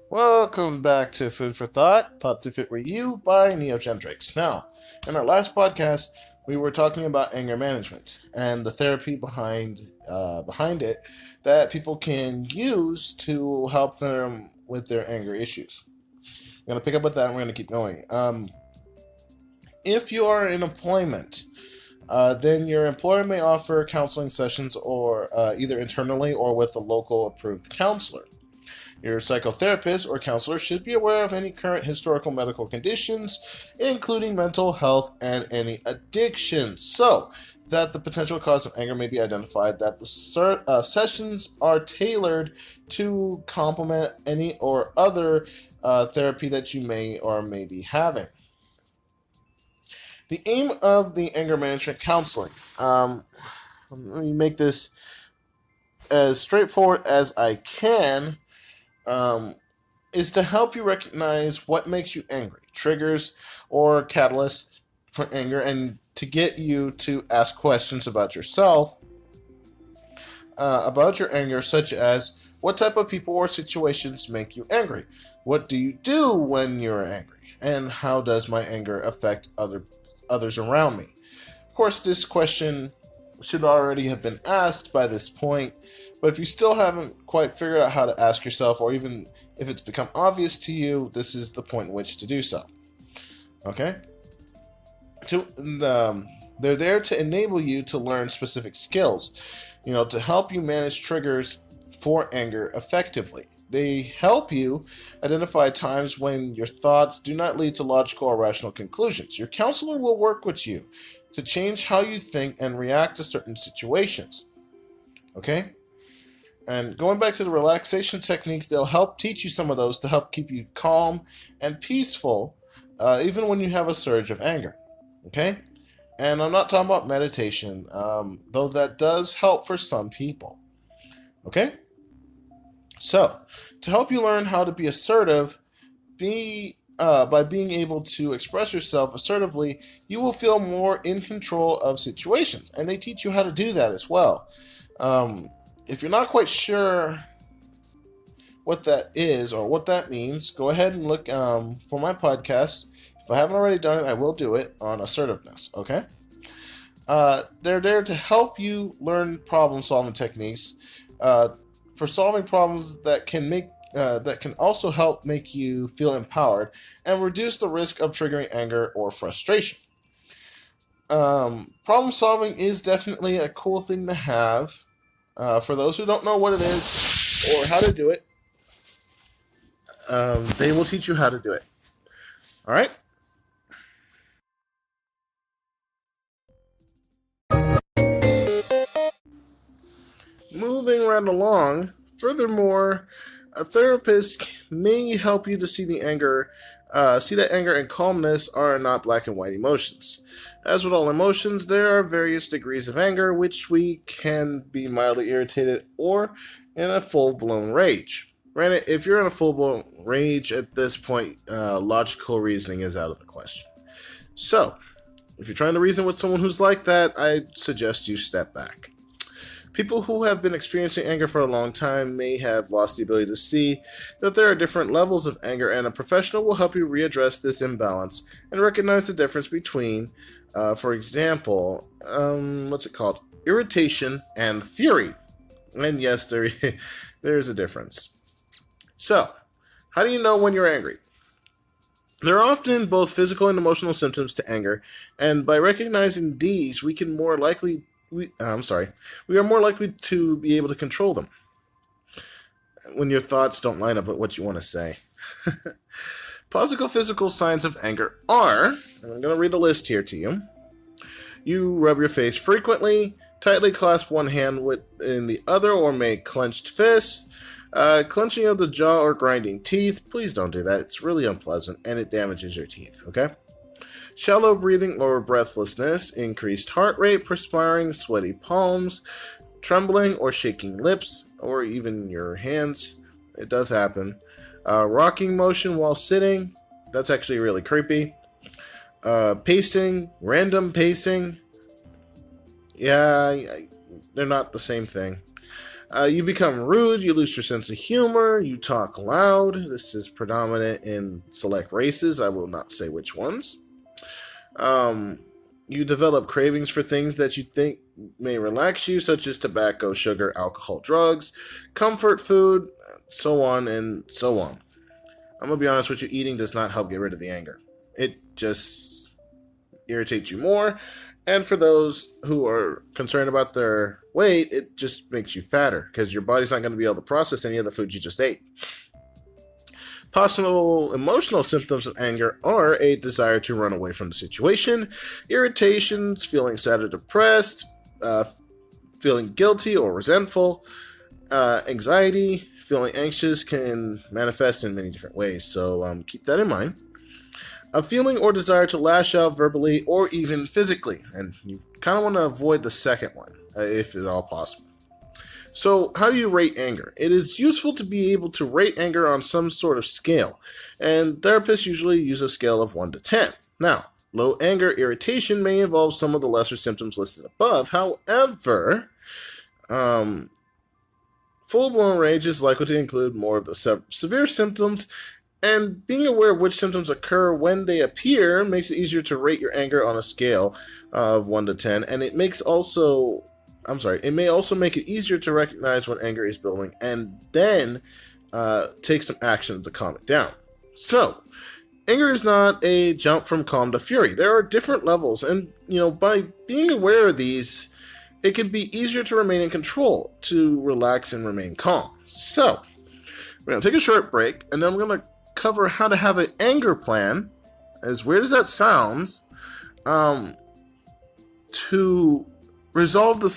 Welcome back to Food for Thought, Thought to Fit with You by Gentrics. Now, in our last podcast, we were talking about anger management and the therapy behind it that people can use to help them with their anger issues. I'm going to pick up with that and we're going to keep going. If you are in employment, then your employer may offer counseling sessions or either internally or with a local approved counselor. Your psychotherapist or counselor should be aware of any current historical medical conditions, including mental health and any addictions, so that the potential cause of anger may be identified, that the sessions are tailored to complement any or other therapy that you may or may be having. The aim of the anger management counseling, let me make this as straightforward as I can, is to help you recognize what makes you angry, triggers or catalysts for anger, and to get you to ask questions about yourself, about your anger, such as what type of people or situations make you angry? What do you do when you're angry? And how does my anger affect others around me? Of course, this question should already have been asked by this point, but if you still haven't quite figured out how to ask yourself, or even if it's become obvious to you, this is the point in which to do so. Okay? They're there to enable you to learn specific skills, to help you manage triggers for anger effectively. They help you identify times when your thoughts do not lead to logical or rational conclusions. Your counselor will work with you to change how you think and react to certain situations. Okay? And going back to the relaxation techniques, they'll help teach you some of those to help keep you calm and peaceful, even when you have a surge of anger. Okay? And I'm not talking about meditation, though that does help for some people. Okay? So, to help you learn how to be assertive, by being able to express yourself assertively, you will feel more in control of situations. And they teach you how to do that as well. If you're not quite sure what that is or what that means, go ahead and look for my podcast. If I haven't already done it, I will do it on assertiveness, okay? They're there to help you learn problem-solving techniques for solving problems that can also help make you feel empowered and reduce the risk of triggering anger or frustration. Problem-solving is definitely a cool thing to have. For those who don't know what it is or how to do it, they will teach you how to do it. All right? Moving right along, furthermore, a therapist may help you to see that anger and calmness are not black and white emotions. As with all emotions, there are various degrees of anger, which we can be mildly irritated or in a full-blown rage. Granted, if you're in a full-blown rage at this point, logical reasoning is out of the question. So, if you're trying to reason with someone who's like that, I suggest you step back. People who have been experiencing anger for a long time may have lost the ability to see that there are different levels of anger, and a professional will help you readdress this imbalance and recognize the difference between, for example, what's it called? Irritation and fury. And yes, there is a difference. So, how do you know when you're angry? There are often both physical and emotional symptoms to anger, and by recognizing these, we are more likely to be able to control them when your thoughts don't line up with what you want to say. Possible physical signs of anger are, and I'm going to read a list here to you. You rub your face frequently, tightly clasp one hand within the other, or make clenched fists, clenching of the jaw or grinding teeth. Please don't do that. It's really unpleasant, and it damages your teeth, okay? Shallow breathing or breathlessness, increased heart rate, perspiring, sweaty palms, trembling or shaking lips, or even your hands. It does happen. Rocking motion while sitting. That's actually really creepy. Pacing, random pacing. Yeah, they're not the same thing. You become rude, you lose your sense of humor, you talk loud. This is predominant in select races. I will not say which ones. You develop cravings for things that you think may relax you, such as tobacco, sugar, alcohol, drugs, comfort food, so on and so on. I'm going to be honest with you, eating does not help get rid of the anger. It just irritates you more. And for those who are concerned about their weight, it just makes you fatter because your body's not going to be able to process any of the food you just ate. Possible emotional symptoms of anger are a desire to run away from the situation, irritations, feeling sad or depressed, feeling guilty or resentful, anxiety, feeling anxious can manifest in many different ways, so keep that in mind. A feeling or desire to lash out verbally or even physically, and you kind of want to avoid the second one, if at all possible. So, how do you rate anger? It is useful to be able to rate anger on some sort of scale, and therapists usually use a scale of 1 to 10. Now, low anger irritation may involve some of the lesser symptoms listed above. However, full-blown rage is likely to include more of the severe symptoms, and being aware of which symptoms occur when they appear makes it easier to rate your anger on a scale of 1 to 10, and it may also make it easier to recognize when anger is building and then take some action to calm it down. So, anger is not a jump from calm to fury. There are different levels, and by being aware of these, it can be easier to remain in control, to relax and remain calm. So, we're going to take a short break, and then we're going to cover how to have an anger plan, as weird as that sounds, to resolve the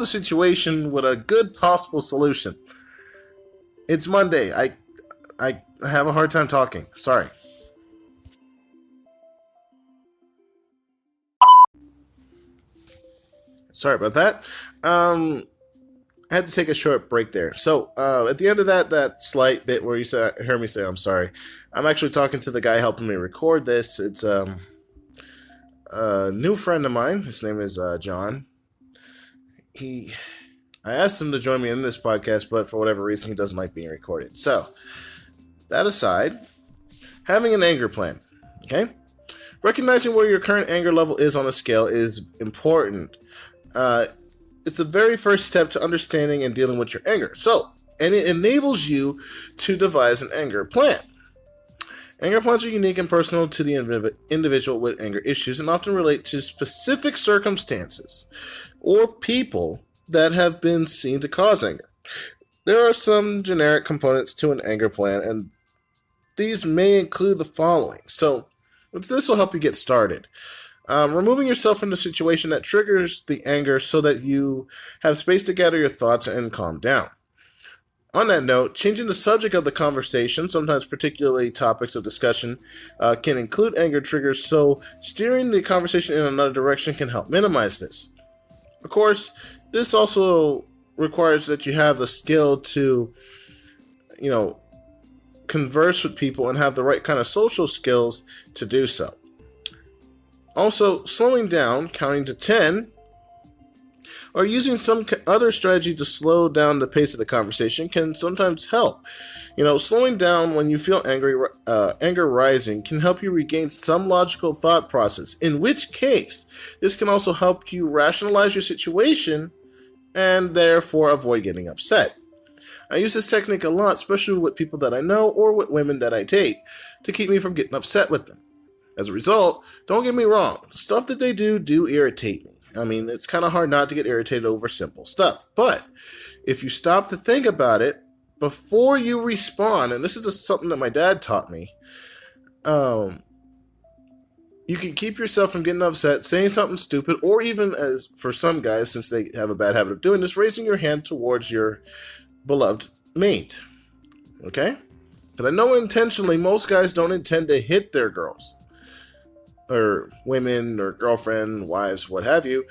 situation with a good possible solution. It's Monday. I have a hard time talking. Sorry. Sorry about that. I had to take a short break there. So at the end of that slight bit where you heard me say I'm sorry, I'm actually talking to the guy helping me record this. It's a new friend of mine. His name is John. I asked him to join me in this podcast, but for whatever reason, he doesn't like being recorded. So, that aside, having an anger plan, okay? Recognizing where your current anger level is on a scale is important. It's the very first step to understanding and dealing with your anger. And it enables you to devise an anger plan. Anger plans are unique and personal to the individual with anger issues and often relate to specific circumstances or people that have been seen to cause anger. There are some generic components to an anger plan, and these may include the following. So, this will help you get started. Removing yourself from the situation that triggers the anger so that you have space to gather your thoughts and calm down. On that note, changing the subject of the conversation, sometimes particularly topics of discussion, can include anger triggers, so steering the conversation in another direction can help minimize this. Of course, this also requires that you have the skill to, converse with people and have the right kind of social skills to do so. Also, slowing down, counting to 10, or using some other strategy to slow down the pace of the conversation can sometimes help. Slowing down when you feel anger rising can help you regain some logical thought process, in which case, this can also help you rationalize your situation and therefore avoid getting upset. I use this technique a lot, especially with people that I know or with women that I date, to keep me from getting upset with them. As a result, don't get me wrong, the stuff that they do irritate me. I mean, it's kind of hard not to get irritated over simple stuff. But if you stop to think about it before you respond, and this is something that my dad taught me, you can keep yourself from getting upset, saying something stupid, or even, as for some guys, since they have a bad habit of doing this, raising your hand towards your beloved mate. Okay? Because I know intentionally most guys don't intend to hit their girls, or women, or girlfriend, wives, what have you,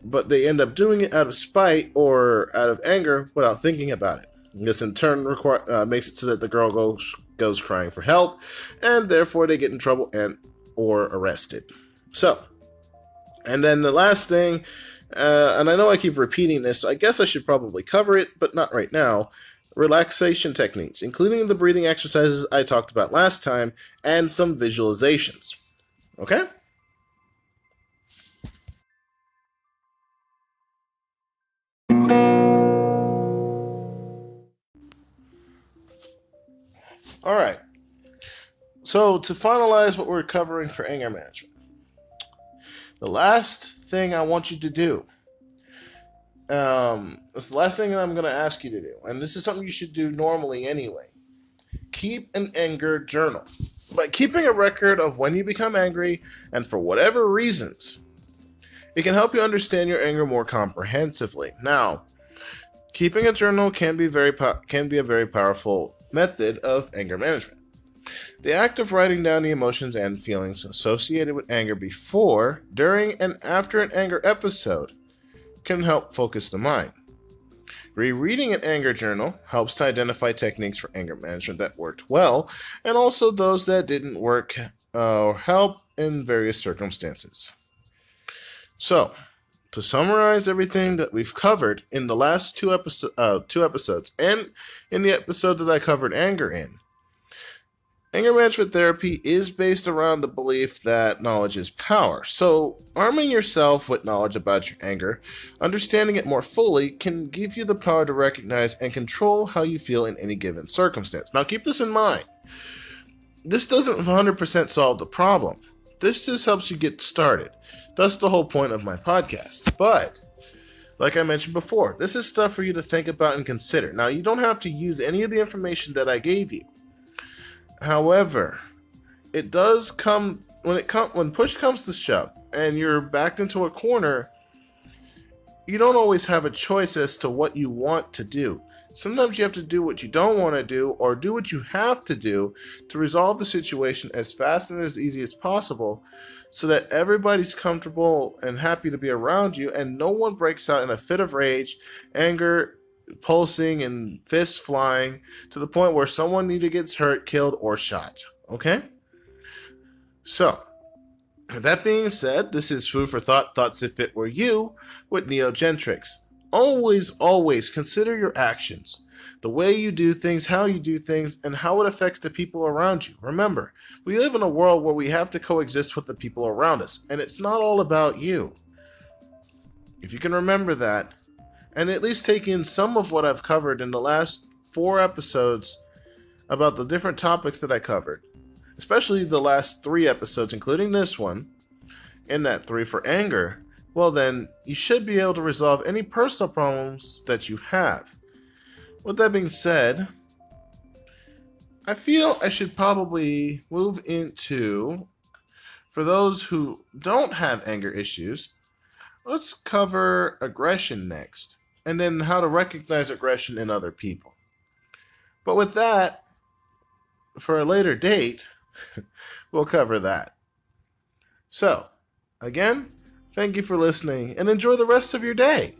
but they end up doing it out of spite or out of anger without thinking about it. This in turn makes it so that the girl goes crying for help, and therefore they get in trouble or arrested. So, and then the last thing, And I know I keep repeating this, so I guess I should probably cover it, but not right now. Relaxation techniques, including the breathing exercises I talked about last time, and some visualizations. Okay? Alright. So, to finalize what we're covering for anger management, the last thing I want you to do, it's the last thing that I'm going to ask you to do, and this is something you should do normally anyway. Keep an anger journal. By keeping a record of when you become angry and for whatever reasons, it can help you understand your anger more comprehensively. Now, keeping a journal can be a very powerful method of anger management. The act of writing down the emotions and feelings associated with anger before, during, and after an anger episode can help focus the mind. Rereading an anger journal helps to identify techniques for anger management that worked well, and also those that didn't work or help in various circumstances. So, to summarize everything that we've covered in the last two episodes, and in the episode that I covered anger in, anger management therapy is based around the belief that knowledge is power. So, arming yourself with knowledge about your anger, understanding it more fully, can give you the power to recognize and control how you feel in any given circumstance. Now, keep this in mind. This doesn't 100% solve the problem. This just helps you get started. That's the whole point of my podcast. But, like I mentioned before, this is stuff for you to think about and consider. Now, you don't have to use any of the information that I gave you. However, it does come when push comes to shove and you're backed into a corner, you don't always have a choice as to what you want to do. Sometimes you have to do what you don't want to do or do what you have to do to resolve the situation as fast and as easy as possible so that everybody's comfortable and happy to be around you and no one breaks out in a fit of rage, anger, pulsing and fists flying to the point where someone either gets hurt, killed, or shot. Okay? So, that being said, this is food for thought, thoughts if it were you, with Gentrics. Always consider your actions. The way you do things, how you do things, and how it affects the people around you. Remember, we live in a world where we have to coexist with the people around us, and it's not all about you. If you can remember that, and at least take in some of what I've covered in the last 4 episodes about the different topics that I covered, especially the last 3 episodes, including this one, and that 3 for anger, well then, you should be able to resolve any personal problems that you have. With that being said, I feel I should probably move into, for those who don't have anger issues, let's cover aggression next, and then how to recognize aggression in other people. But with that, for a later date, we'll cover that. So, again, thank you for listening, and enjoy the rest of your day.